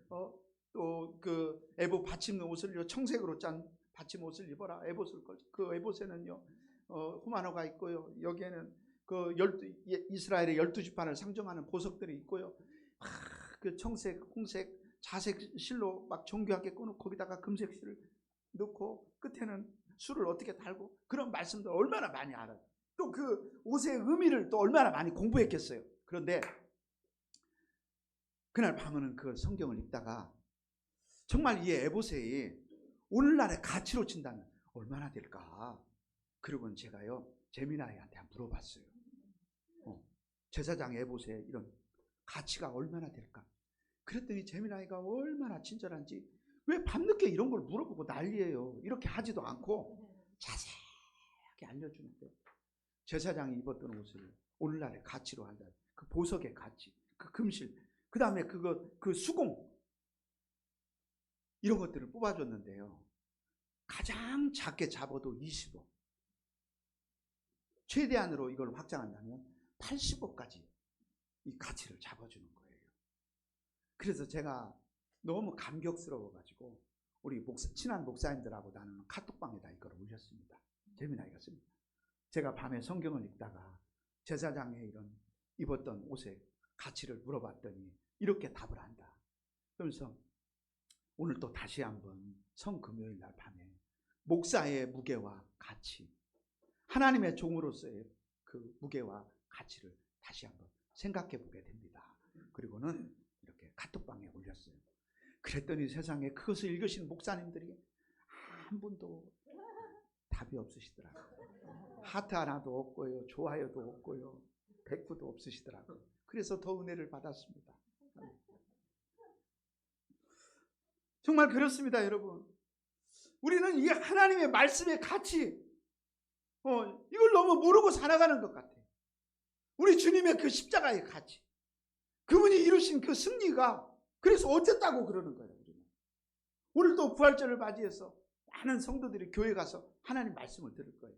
[SPEAKER 1] 그 에봇 받침 옷을 청색으로 짠 받침 옷을 입어라. 에봇을 그 에봇에는요 후마노가 있고요. 여기에는 그 이스라엘의 12지파를 상징하는 보석들이 있고요. 그 청색, 홍색, 자색 실로 막 정교하게 끊고 거기다가 금색 실을 넣고 끝에는 술을 어떻게 달고 그런 말씀들 얼마나 많이 알아요. 또 그 옷의 의미를 또 얼마나 많이 공부했겠어요. 그런데 그날 밤에는 그 성경을 읽다가 정말 이 에봇이 오늘날의 가치로 친다면 얼마나 될까? 그리고는 제가요 제미나이한테 물어봤어요. 제사장 에봇의 이런 가치가 얼마나 될까? 그랬더니 제미나이가 얼마나 친절한지 왜 밤늦게 이런 걸 물어보고 난리예요. 이렇게 하지도 않고 자세하게 알려주는데 제사장이 입었던 옷을 오늘날의 가치로 한다. 그 보석의 가치, 그 금실, 그 다음에 그 수공 이런 것들을 뽑아줬는데요. 가장 작게 잡아도 20억. 최대한으로 이걸 확장한다면 80억까지 이 가치를 잡아주는 거예요. 그래서 제가 너무 감격스러워가지고 우리 친한 목사님들하고 나누는 카톡방에다 이걸 올렸습니다. 재미나이가 씁니다. 제가 밤에 성경을 읽다가 제사장의 이런 입었던 옷의 가치를 물어봤더니 이렇게 답을 한다. 그러면서 오늘 또 다시 한번 성금요일 날 밤에 목사의 무게와 가치, 하나님의 종으로서의 그 무게와 가치를 다시 한번 생각해 보게 됩니다. 그리고는 이렇게 카톡방에 올렸어요. 그랬더니 세상에 그것을 읽으신 목사님들이 한 분도 답이 없으시더라고요. 하트 하나도 없고요. 좋아요도 없고요. 백구도 없으시더라고요. 그래서 더 은혜를 받았습니다. 정말 그렇습니다, 여러분. 우리는 이 하나님의 말씀의 가치, 이걸 너무 모르고 살아가는 것 같아요. 우리 주님의 그 십자가의 가치, 그분이 이루신 그 승리가 그래서 어쨌다고 그러는 거예요. 우리는. 오늘도 부활절을 맞이해서 많은 성도들이 교회 가서 하나님 말씀을 들을 거예요.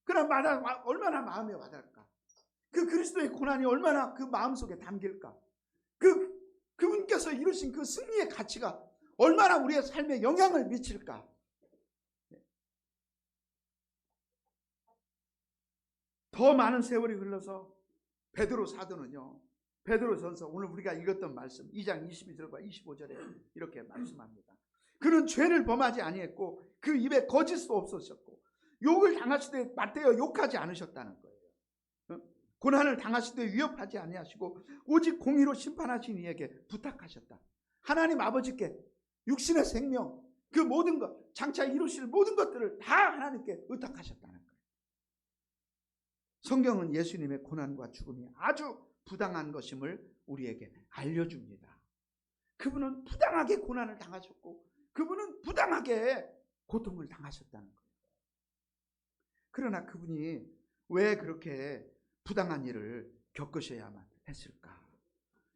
[SPEAKER 1] 그럼 얼마나 마음에 와닿을까? 그 그리스도의 고난이 얼마나 그 마음속에 담길까? 그분께서 이루신 그 승리의 가치가 얼마나 우리의 삶에 영향을 미칠까? 더 많은 세월이 흘러서 베드로 사도는요. 베드로전서 오늘 우리가 읽었던 말씀 2장 22절과 25절에 이렇게 말씀합니다. 그는 죄를 범하지 아니했고 그 입에 거짓도 없으셨고 욕을 당하실 때 맞대어 욕하지 않으셨다는 거예요. 고난을 당하실 때 위협하지 아니하시고 오직 공의로 심판하신 이에게 부탁하셨다. 하나님 아버지께 육신의 생명 그 모든 것 장차 이루실 모든 것들을 다 하나님께 의탁하셨다는 거예요. 성경은 예수님의 고난과 죽음이 아주 부당한 것임을 우리에게 알려줍니다. 그분은 부당하게 고난을 당하셨고 그분은 부당하게 고통을 당하셨다는 거예요. 그러나 그분이 왜 그렇게 부당한 일을 겪으셔야만 했을까?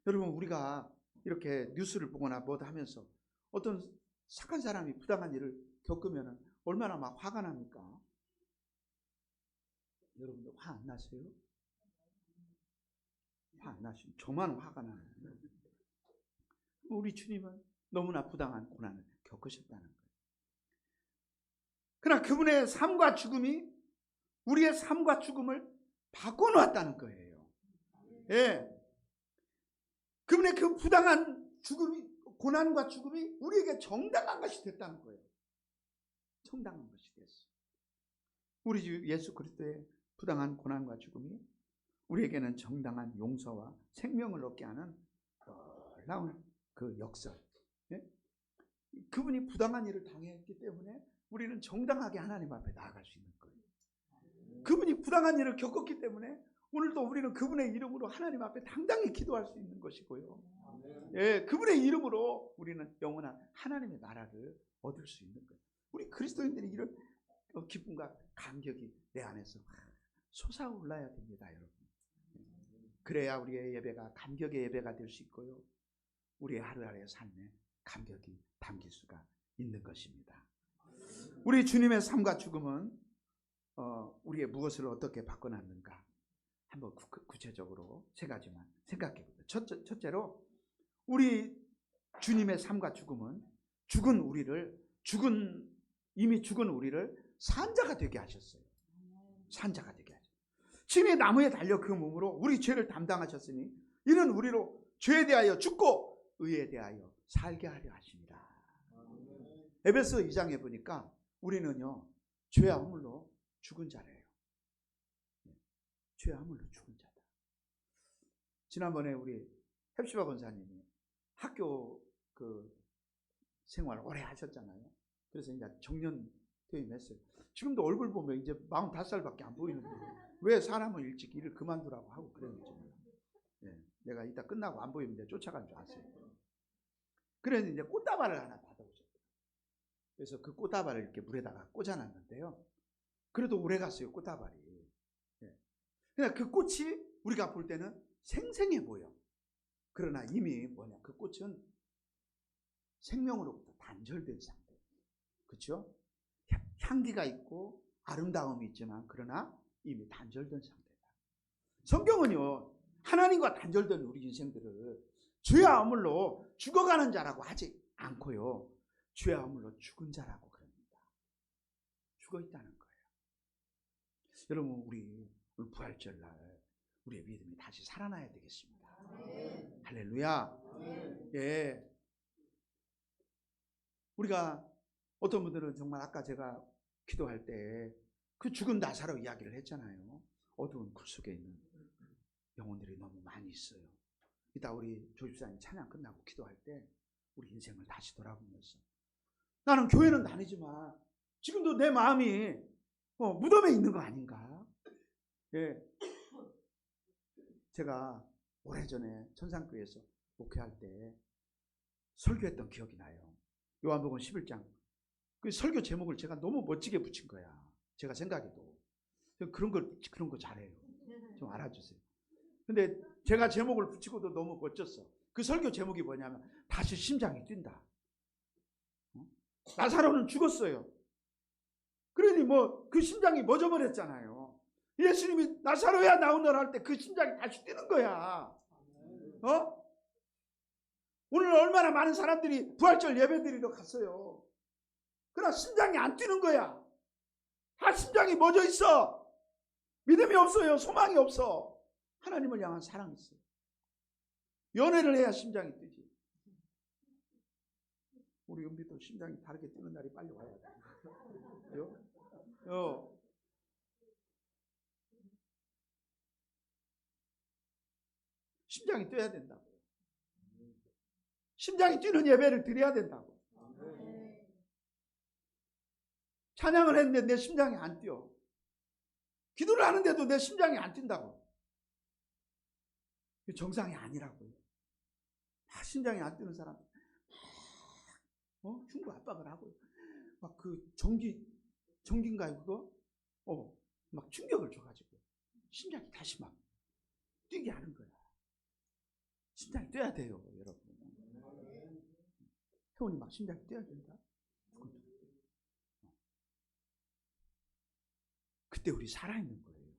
[SPEAKER 1] 여러분 우리가 이렇게 뉴스를 보거나 뭐다 하면서 어떤 착한 사람이 부당한 일을 겪으면 얼마나 막 화가 납니까? 여러분들 화 안 나세요? 화 안 나시면 저만 화가 나요. 우리 주님은 너무나 부당한 고난을 겪으셨다는 거예요. 그러나 그분의 삶과 죽음이 우리의 삶과 죽음을 바꿔놓았다는 거예요. 예. 그분의 그 부당한 죽음이 고난과 죽음이 우리에게 정당한 것이 됐다는 거예요. 정당한 것이 됐어. 우리 주 예수 그리스도의 부당한 고난과 죽음이 우리에게는 정당한 용서와 생명을 얻게 하는 놀라운 그 역설. 예? 그분이 부당한 일을 당했기 때문에 우리는 정당하게 하나님 앞에 나아갈 수 있는 거예요. 그분이 부당한 일을 겪었기 때문에 오늘도 우리는 그분의 이름으로 하나님 앞에 당당히 기도할 수 있는 것이고요. 예, 그분의 이름으로 우리는 영원한 하나님의 나라를 얻을 수 있는 거예요. 우리 그리스도인들이 이런 기쁨과 감격이 내 안에서 솟아올라야 됩니다, 여러분. 그래야 우리의 예배가 감격의 예배가 될 수 있고요, 우리의 하루하루의 삶에 감격이 담길 수가 있는 것입니다. 우리 주님의 삶과 죽음은 우리의 무엇을 어떻게 바꿔놨는가 한번 구체적으로 세 가지만 생각해 보세요. 첫째로 우리 주님의 삶과 죽음은 이미 죽은 우리를 산자가 되게 하셨어요. 산자가 되게 하셨어요. 친히 나무에 달려 그 몸으로 우리 죄를 담당하셨으니 이는 우리로 죄에 대하여 죽고 의에 대하여 살게 하려 하십니다. 에베소 2장에 보니까 우리는요, 죄와 허물로 죽은 자래요. 죄와 허물로 죽은 자다. 지난번에 우리 헵시바 권사님이 학교 생활 오래 하셨잖아요. 그래서 이제 정년 퇴임했어요. 지금도 얼굴 보면 이제 45살밖에 안 보이는데 왜 사람은 일찍 일을 그만두라고 하고 그랬는지. 내가 이따 끝나고 안 보이면 이제 쫓아간 줄 아세요. 그래서 이제 꽃다발을 하나 받아오셨어요. 그래서 그 꽃다발을 이렇게 물에다가 꽂아놨는데요. 그래도 오래 갔어요, 꽃다발이. 그냥 그 꽃이 우리가 볼 때는 생생해 보여. 그러나 이미 그 꽃은 생명으로부터 단절된 상태. 그렇죠? 향기가 있고 아름다움이 있지만 그러나 이미 단절된 상태다. 성경은요, 하나님과 단절된 우리 인생들을 죄와 허물로 죽어가는 자라고 하지 않고요, 죄와 허물로 죽은 자라고 그럽니다. 죽어 있다는 거예요. 여러분, 우리 부활절날 우리의 믿음이 다시 살아나야 되겠습니다. 할렐루야. 예. 우리가 어떤 분들은 정말 아까 제가 기도할 때 그 죽은 나사로 이야기를 했잖아요. 어두운 굴 속에 있는 영혼들이 너무 많이 있어요. 이따 우리 조집사님 찬양 끝나고 기도할 때 우리 인생을 다시 돌아보면서 나는 교회는 다니지만 지금도 내 마음이 무덤에 있는 거 아닌가? 예. 제가 오래전에 천상교회에서 목회할 때 설교했던 기억이 나요. 요한복음 11장. 그 설교 제목을 제가 너무 멋지게 붙인 거야. 제가 생각해도. 그런 거 잘해요. 좀 알아주세요. 근데 제가 제목을 붙이고도 너무 멋졌어. 그 설교 제목이 뭐냐면 다시 심장이 뛴다. 나사로는 죽었어요. 그러니 그 심장이 멎어버렸잖아요. 예수님이 나사로야 나오너라 할 때 그 심장이 다시 뛰는 거야. 오늘 얼마나 많은 사람들이 부활절 예배드리러 갔어요. 그러나 심장이 안 뛰는 거야. 다 심장이 멎어 있어. 믿음이 없어요. 소망이 없어. 하나님을 향한 사랑이 있어요. 연애를 해야 심장이 뛰지. 우리 은비도 심장이 다르게 뛰는 날이 빨리 와야 돼. 심장이 뛰어야 된다고. 심장이 뛰는 예배를 드려야 된다고. 찬양을 했는데 내 심장이 안 뛰어. 기도를 하는데도 내 심장이 안 뛴다고. 정상이 아니라고요. 심장이 안 뛰는 사람 흉부 압박을 하고 막 그 전기인가요 그거? 막 충격을 줘가지고 심장이 다시 막 뛰게 하는 거야. 심장이 뛰어야 돼요, 여러분. 태원이 막 심장이 뛰어야 된다. 그때 우리 살아있는 거예요.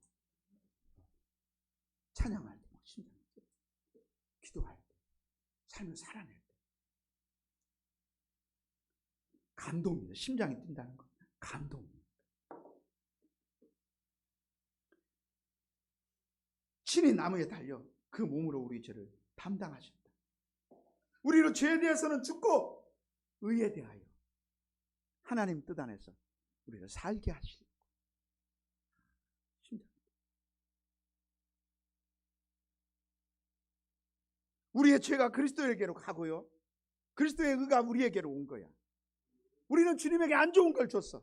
[SPEAKER 1] 찬양할 때 막 심장이 뛰어. 기도할 때, 삶을 살아낼 때. 감동입니다. 심장이 뛴다는 건 감동입니다. 친히 나무에 달려 그 몸으로 우리 죄를 담당하셨다. 우리로 죄에 대해서는 죽고 의에 대하여 하나님 뜻 안에서 우리를 살게 하시고. 심장. 우리의 죄가 그리스도에게로 가고요, 그리스도의 의가 우리에게로 온 거야. 우리는 주님에게 안 좋은 걸 줬어.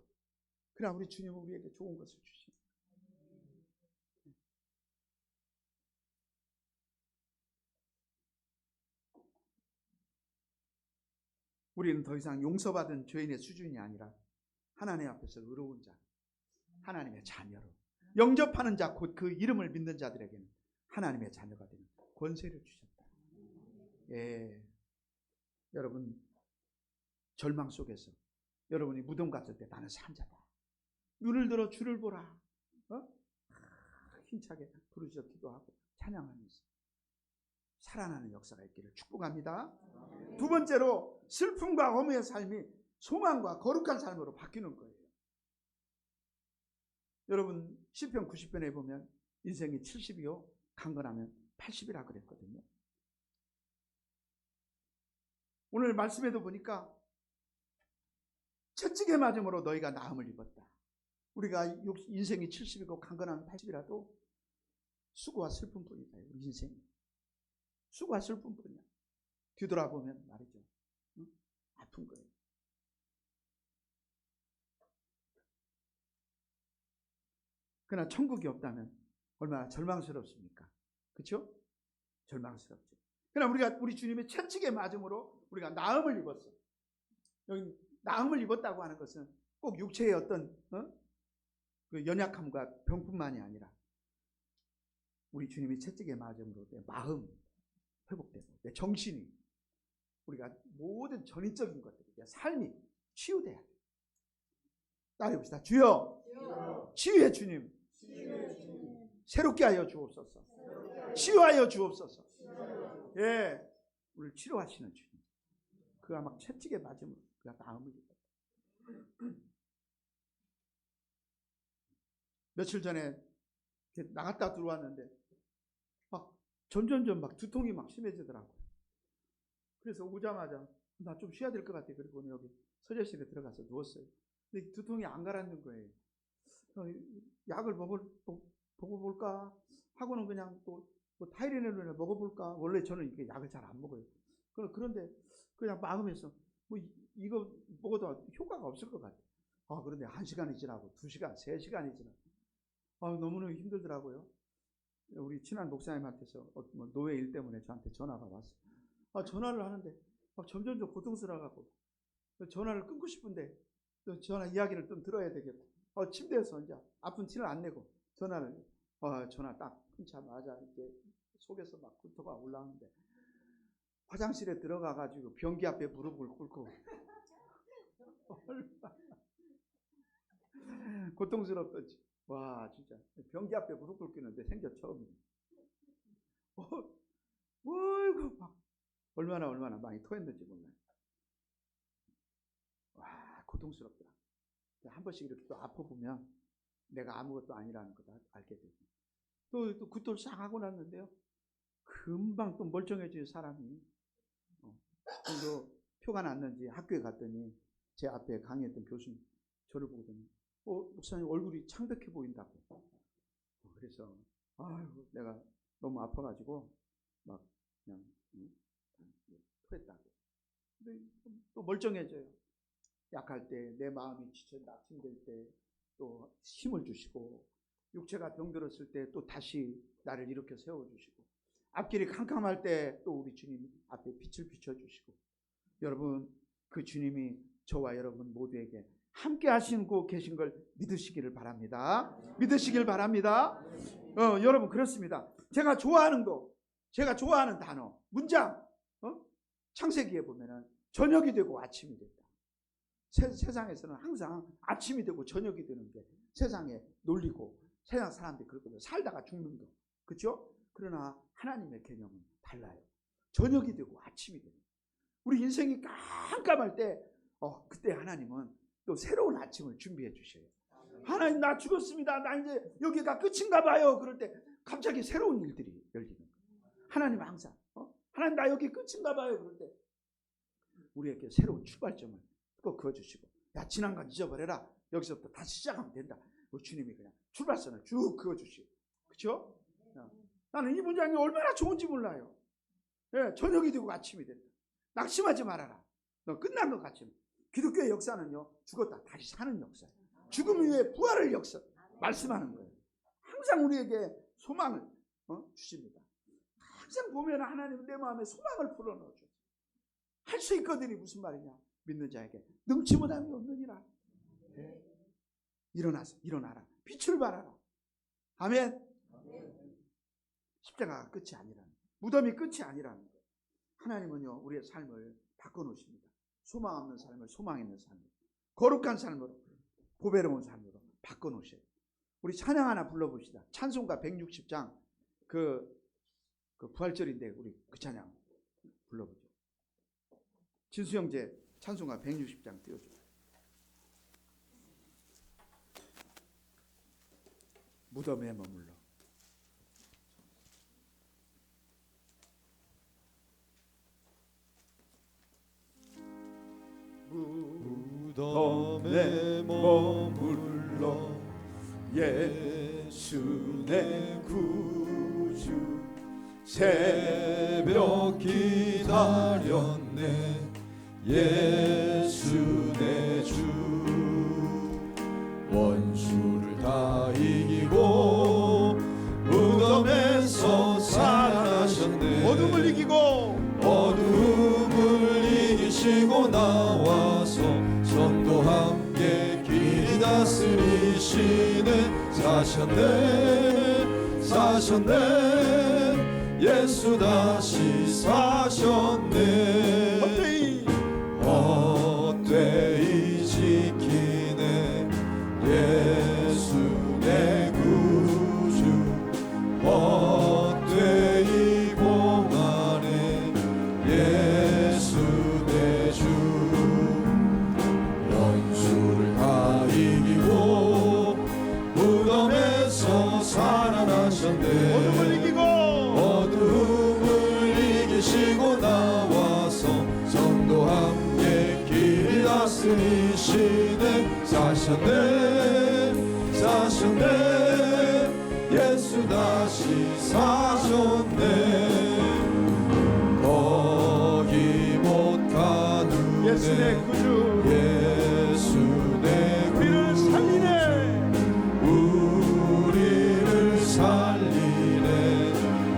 [SPEAKER 1] 그러나 우리 주님은 우리에게 좋은 것을 주시고. 우리는 더 이상 용서받은 죄인의 수준이 아니라 하나님 앞에서 의로운 자, 하나님의 자녀로 영접하는 자, 곧 그 이름을 믿는 자들에게는 하나님의 자녀가 되는 권세를 주셨다. 예, 여러분 절망 속에서 여러분이 무덤 갔을 때 나는 산 자다. 눈을 들어 주를 보라. 힘차게 부르짖어 기도하고 찬양하면서 살아나는 역사가 있기를 축복합니다. 두 번째로 슬픔과 엄의 삶이 소망과 거룩한 삶으로 바뀌는 거예요. 여러분 시편 90편에 보면 인생이 70이요 강건하면 80이라 그랬거든요. 오늘 말씀에도 보니까 채찍에 맞음으로 너희가 나음을 입었다. 우리가 인생이 70이고 강건하면 80이라도 수고와 슬픔뿐이다. 우리 인생이 수고와 슬픔뿐이야. 뒤돌아보면 말이죠. 아픈 거예요. 그러나 천국이 없다면 얼마나 절망스럽습니까? 그렇죠? 절망스럽죠. 그러나 우리 주님의 채찍에 맞음으로 우리가 나음을 입었어. 여기 나음을 입었다고 하는 것은 꼭 육체의 어떤 그 연약함과 병뿐만이 아니라 우리 주님이 채찍에 맞음으로 내 마음 회복되고 내 정신이 우리가 모든 전인적인 것들이 내 삶이 치유돼야 돼. 따라해봅시다. 주여, 치유의 주님, 새롭게 하여 주옵소서. 치유하여 주옵소서. 예, 우리를 치료하시는 주님. 그가 막 채찍에 맞으면 그가 나음을 입었다. 며칠 전에 나갔다 들어왔는데 막 점점점 막 두통이 막 심해지더라고요. 그래서 오자마자 나 좀 쉬어야 될 것 같아. 그리고 여기 서재실에 들어가서 누웠어요. 근데 두통이 안 가라앉는 거예요. 약을 먹어볼까 하고는 그냥 또 타이레놀을 먹어볼까. 원래 저는 이렇게 약을 잘 안 먹어요. 그런데 그냥 마음에서 이거 먹어도 효과가 없을 것 같아. 그런데 1시간이 지나고 2시간, 3시간이 지나고 너무너무 힘들더라고요. 우리 친한 목사님한테서 노예 일 때문에 저한테 전화가 왔어요. 전화를 하는데 점점점 고통스러워가고 전화를 끊고 싶은데 전화 이야기를 좀 들어야 되겠고 침대에서 이제 아픈 티를 안 내고 전화 딱 끊자마자 이렇게 속에서 막 구토가 올라오는데 화장실에 들어가가지고 변기 앞에 무릎을 꿇고 고통스럽던지. 와 진짜 변기 앞에 무릎 꿇기는데 생겨 처음이에요. 어이구 막 얼마나 많이 토했는지 몰라요. 와 고통스럽더라. 한 번씩 이렇게 또 아파보면 내가 아무것도 아니라는 걸 알게 되고 또 구토를 싹 하고 났는데요. 금방 또 멀쩡해진 사람이 또 표가 났는지 학교에 갔더니 제 앞에 강의했던 교수님 저를 보더니 목사님 얼굴이 창백해 보인다고. 그래서 아유 내가 너무 아파가지고 막 그냥 토했다고. 근데 또 멀쩡해져요. 약할 때 내 마음이 지쳐 낙심될 때 또 힘을 주시고 육체가 병들었을 때 또 다시 나를 일으켜 세워주시고 앞길이 캄캄할 때 또 우리 주님 앞에 빛을 비춰주시고 여러분 그 주님이 저와 여러분 모두에게 함께 하시고 계신 걸 믿으시기를 바랍니다. 믿으시길 바랍니다. 여러분 그렇습니다. 제가 좋아하는 단어 문장 창세기에 보면은 저녁이 되고 아침이 됐다. 세상에서는 항상 아침이 되고 저녁이 되는 게 세상의 논리고 세상 사람들이 그렇거든요. 살다가 죽는 거. 그렇죠? 그러나 하나님의 개념은 달라요. 저녁이 되고 아침이 되는 거예요. 우리 인생이 깜깜할 때 그때 하나님은 또 새로운 아침을 준비해 주셔요. 하나님 나 죽었습니다. 나 이제 여기가 끝인가 봐요. 그럴 때 갑자기 새로운 일들이 열리는 거예요. 하나님은 항상 하나님 나 여기 끝인가 봐요. 그럴 때 우리에게 새로운 출발점을 꼭 그어주시고 야 지난 건 잊어버려라. 여기서부터 다시 시작하면 된다. 우리 주님이 그냥 출발선을 쭉 그어주시고 그렇죠? 나는 이 문장이 얼마나 좋은지 몰라요. 예, 저녁이 되고 아침이 된다. 낙심하지 말아라. 너 끝난 것 같지만 기독교의 역사는요 죽었다 다시 사는 역사예요. 죽음 이후에 부활을 역사 말씀하는 거예요. 항상 우리에게 소망을 주십니다. 항상 보면 하나님은 내 마음에 소망을 풀어넣어줘. 할 수 있거든이 무슨 말이냐. 믿는 자에게 능치 못함이 없느니라. 일어나라. 빛을 발하라. 아멘. 십자가가 끝이 아니라는 거예요. 무덤이 끝이 아니라는 거예요. 하나님은요, 우리의 삶을 바꿔놓으십니다. 소망 없는 삶을 소망 있는 삶으로, 거룩한 삶으로, 보배로운 삶으로 바꿔놓으셔요. 우리 찬양 하나 불러봅시다. 찬송가 160장 그 부활절인데 우리 그 찬양 불러보죠. 진수 형제 찬송가 160장 띄워줘요. 무덤에 머물러.
[SPEAKER 2] 무덤에 머물러 예수 내 구주 새벽 기다렸네 예수 내 주 원수를 다 이기고 무덤에서 살아나셨네
[SPEAKER 1] 어둠을 이기고
[SPEAKER 2] 어둠을 이기시고 나와서 전도 함께 길이 다스리시네 사셨네 예수 다시 사셨네 헛되이 지키네 예수 내 구주 헛되이 봉하네 예수 내 주 원수를 다 이기고 무덤에서 살아나셨네 어둠을 이기시고 나와서 전도 함께 길 다스리시네 사셨네 예수 다시 사셨네 거기 못 가두네
[SPEAKER 1] 예수 내 구주
[SPEAKER 2] 예수 내
[SPEAKER 1] 우리를 살리네
[SPEAKER 2] 우리를 살리네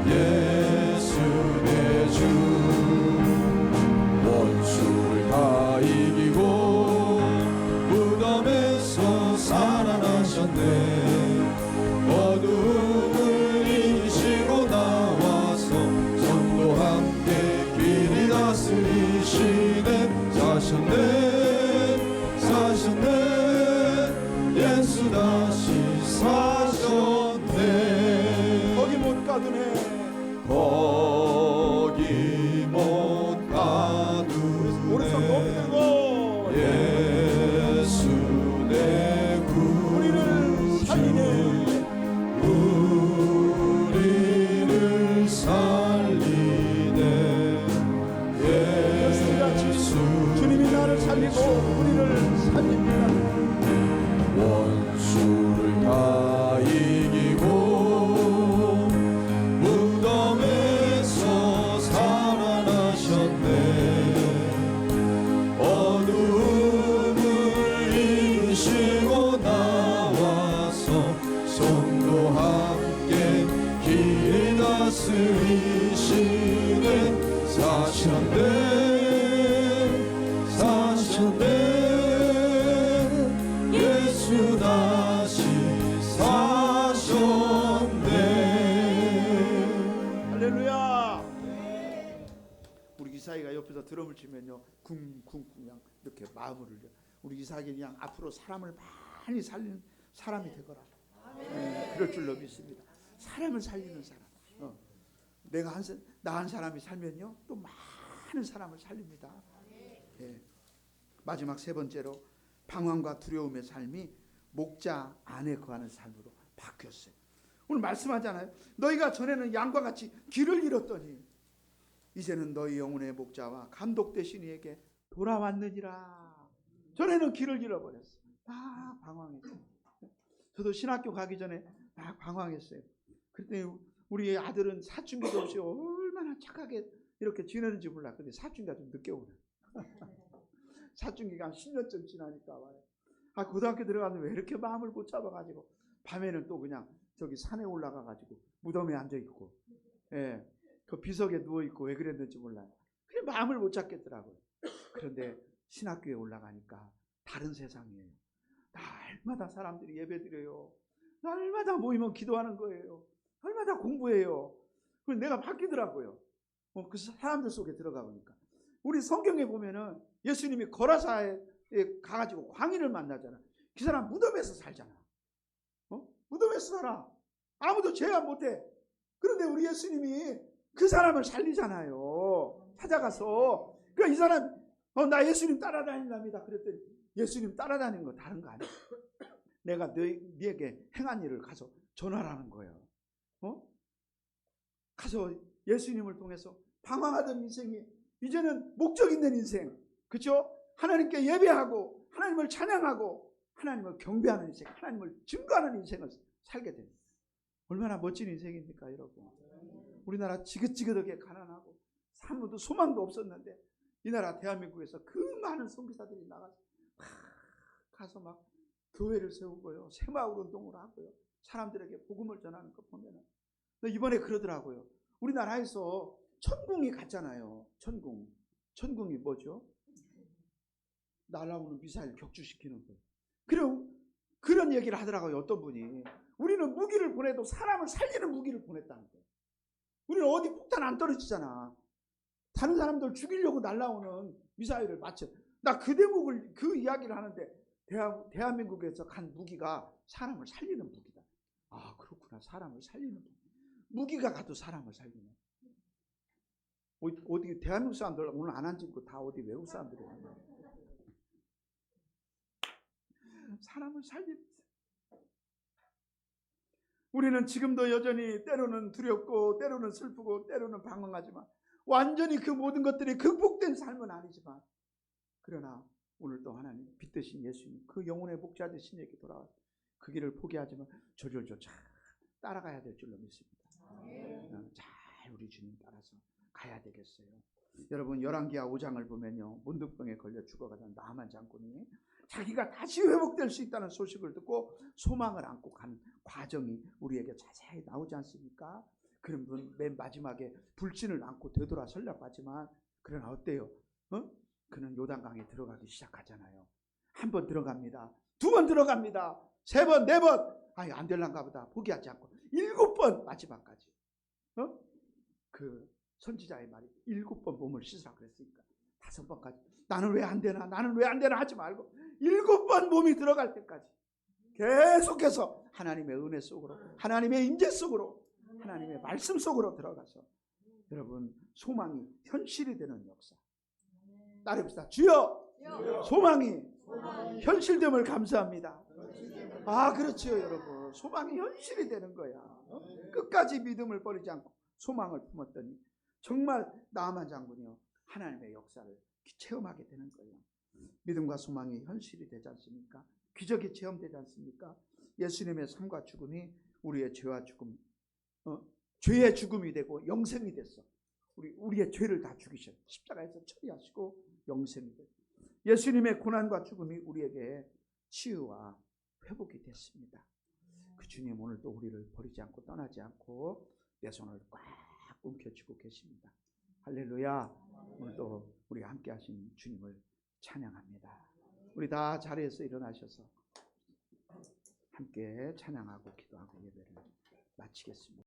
[SPEAKER 2] 예수 내 주 원수를 다 이기고 무덤에서 살아나셨네 어둠을 이기시고 나와서 전도 함께 길이 다스리시네 사셨네 예수 다시 사셨네
[SPEAKER 1] 거기 못 가두네
[SPEAKER 2] 거기 못 가두네
[SPEAKER 1] 오른손 높이 들고
[SPEAKER 2] 예수 내
[SPEAKER 1] 우리를 살리네
[SPEAKER 2] 우리를 살리네 예수
[SPEAKER 1] 주님이 나를 살리고 우리를 살립니다.
[SPEAKER 2] 원수를 다 이기고 무덤에서 살아나셨네 어둠을 이기시고 나와서 손도 함께 길 다스리시네 사셨네 예수 다시 사셨네
[SPEAKER 1] 할렐루야. 우리 이사이가 옆에서 드럼을 치면요 쿵쿵쿵 그냥 이렇게 마음을 울려. 우리 이사이가 그냥 앞으로 사람을 많이 살리는 사람이 되거라. 그럴 줄로 믿습니다. 사람을 살리는 사람. 내가 나 한 사람이 살면요 또 많은 사람을 살립니다. 마지막 세 번째로 방황과 두려움의 삶이 목자 안에 거하는 삶으로 바뀌었어요. 오늘 말씀하잖아요. 너희가 전에는 양과 같이 길을 잃었더니 이제는 너희 영혼의 목자와 감독되신 이에게 돌아왔느니라. 전에는 길을 잃어버렸어요. 다 방황했어요. 저도 신학교 가기 전에 막 방황했어요. 그랬더니 우리 아들은 사춘기도 없이 얼마나 착하게 이렇게 지내는지 몰라. 근데 사춘기가 좀 늦게 오네. 사춘기가 한 10년쯤 지나니까 와요. 고등학교 들어가면 왜 이렇게 마음을 못 잡아가지고 밤에는 또 그냥 저기 산에 올라가가지고 무덤에 앉아있고 그 비석에 누워있고 왜 그랬는지 몰라요. 그냥 마음을 못 잡겠더라고요. 그런데 신학교에 올라가니까 다른 세상이에요. 날마다 사람들이 예배드려요. 날마다 모이면 기도하는 거예요. 날마다 공부해요. 그래서 내가 바뀌더라고요. 그 사람들 속에 들어가 보니까. 우리 성경에 보면은 예수님이 거라사에 가가지고 광인을 만나잖아. 그 사람 무덤에서 살잖아. 무덤에서 살아. 아무도 제한 못해. 그런데 우리 예수님이 그 사람을 살리잖아요. 찾아가서. 그러니까 이 사람 나 예수님 따라다닌답니다. 그랬더니 예수님 따라다니는 거 다른 거 아니야. 내가 너에게 행한 일을 가서 전하라는 거예요. 가서 예수님을 통해서 방황하던 인생이 이제는 목적 있는 인생, 그렇죠? 하나님께 예배하고 하나님을 찬양하고 하나님을 경배하는 인생, 하나님을 증거하는 인생을 살게 됩니다. 얼마나 멋진 인생입니까, 여러분? 우리나라 지긋지긋하게 가난하고 아무도 소망도 없었는데 이 나라 대한민국에서 그 많은 선교사들이 나가서 가서 막 교회를 세우고요, 새마을 운동을 하고요, 사람들에게 복음을 전하는 거 보면은 이번에 그러더라고요. 우리나라에서 천궁이 갔잖아요. 천궁이 뭐죠? 날아오는 미사일 격추시키는 거. 그런 얘기를 하더라고요. 어떤 분이. 우리는 무기를 보내도 사람을 살리는 무기를 보냈다는 거예요. 우리는 어디 폭탄 안 떨어지잖아. 다른 사람들 죽이려고 날아오는 미사일을 맞춰. 나 그 이야기를 하는데 대한민국에서 간 무기가 사람을 살리는 무기다. 아, 그렇구나. 사람을 살리는 무기. 무기가 가도 사람을 살리네. 어디 대한민국 사람들 오늘 안 앉은 거 다 어디 외국 사람들이에요. 사람을 살리는. 우리는 지금도 여전히 때로는 두렵고 때로는 슬프고 때로는 방황하지만 완전히 그 모든 것들이 극복된 삶은 아니지만, 그러나 오늘 또 하나님 빛되신 예수님, 그 영혼의 목자 되신 얘기 돌아와 그 길을 포기하지만 저절조차 따라가야 될 줄로 믿습니다. 잘 우리 주님 따라서 가야 되겠어요. 여러분, 열왕기하 5장을 보면요, 문둥병에 걸려 죽어가던 나만 장군이 자기가 다시 회복될 수 있다는 소식을 듣고 소망을 안고 간 과정이 우리에게 자세히 나오지 않습니까? 그런 분 맨 마지막에 불신을 안고 되돌아서려고 하지만, 그러나 어때요? 그는 요단강에 들어가기 시작하잖아요. 한 번 들어갑니다. 두 번 들어갑니다. 세 번, 네 번. 안 될란가 보다. 포기하지 않고 7번 마지막까지. 그 선지자의 말이 7번 몸을 씻으라 그랬으니까 5번까지 나는 왜 안 되나 하지 말고 7번 몸이 들어갈 때까지 계속해서 하나님의 은혜 속으로, 하나님의 임재 속으로, 하나님의 말씀 속으로 들어가서 여러분 소망이 현실이 되는 역사. 따릅시다. 주여, 소망이 현실됨을 감사합니다. 그렇지요, 여러분. 소망이 현실이 되는 거야. 끝까지 믿음을 버리지 않고 소망을 품었더니 정말 나아만 장군이요, 하나님의 역사를 체험하게 되는 거예요. 믿음과 소망이 현실이 되지 않습니까? 기적이 체험되지 않습니까? 예수님의 삶과 죽음이 우리의 죄와 죽음, 죄의 죽음이 되고 영생이 됐어. 우리의 죄를 다 죽이셔. 십자가에서 처리하시고 영생이 됐어. 예수님의 고난과 죽음이 우리에게 치유와 회복이 됐습니다. 그 주님 오늘도 우리를 버리지 않고 떠나지 않고 내 손을 꽉 움켜쥐고 계십니다. 할렐루야. 오늘도 우리가 함께 하신 주님을 찬양합니다. 우리 다 자리에서 일어나셔서 함께 찬양하고 기도하고 예배를 마치겠습니다.